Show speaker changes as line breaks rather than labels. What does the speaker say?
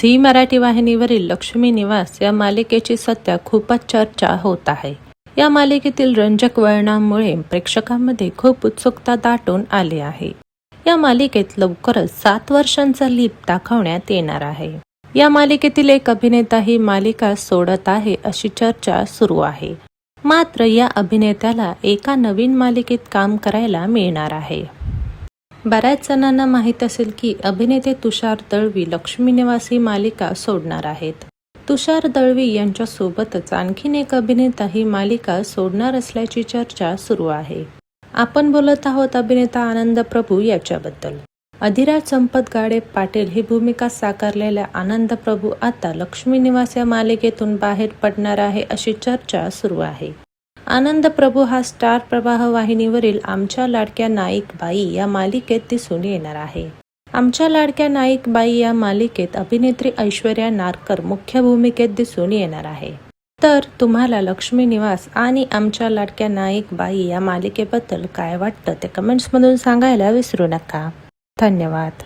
Zee Marathi वाहिनीवरील लक्ष्मी निवास या मालिकेची सध्या खूपच चर्चा होत आहे. या मालिकेतील रंजक वळणामुळे प्रेक्षकांमध्ये खूप उत्सुकता दाटून आली आहे. या मालिकेत लवकरच 7 वर्षांचा लीप दाखवण्यात येणार आहे. या मालिकेतील एक अभिनेता ही मालिका सोडत आहे अशी चर्चा सुरू आहे. मात्र या अभिनेत्याला एका नवीन मालिकेत काम करायला मिळणार आहे. बऱ्याच जणांना माहीत असेल की अभिनेते तुषार दळवी लक्ष्मी निवास ही मालिका सोडणार आहेत. तुषार दळवी यांच्यासोबतच आणखीन एक अभिनेता ही मालिका सोडणार असल्याची चर्चा सुरू आहे. आपण बोलत आहोत अभिनेता आनंद प्रभू याच्याबद्दल. अधिराज संपत गाडे पाटील ही भूमिका साकारलेल्या आनंद प्रभू आता लक्ष्मी निवास या मालिकेतून बाहेर पडणार आहे अशी चर्चा सुरू आहे. आनंद प्रभू हा स्टार प्रवाह वाहिनीवरील आमच्या लाडक्या नाईक बाई या मालिकेत दिसून येणार आहे. आमच्या लाडक्या नाईक बाई या मालिकेत अभिनेत्री ऐश्वर्या नारकर मुख्य भूमिकेत दिसून येणार आहे. तर तुम्हाला लक्ष्मी निवास आणि आमच्या लाडक्या नाईक बाई या मालिकेबद्दल काय वाटतं ते कमेंट्समधून सांगायला विसरू नका. धन्यवाद.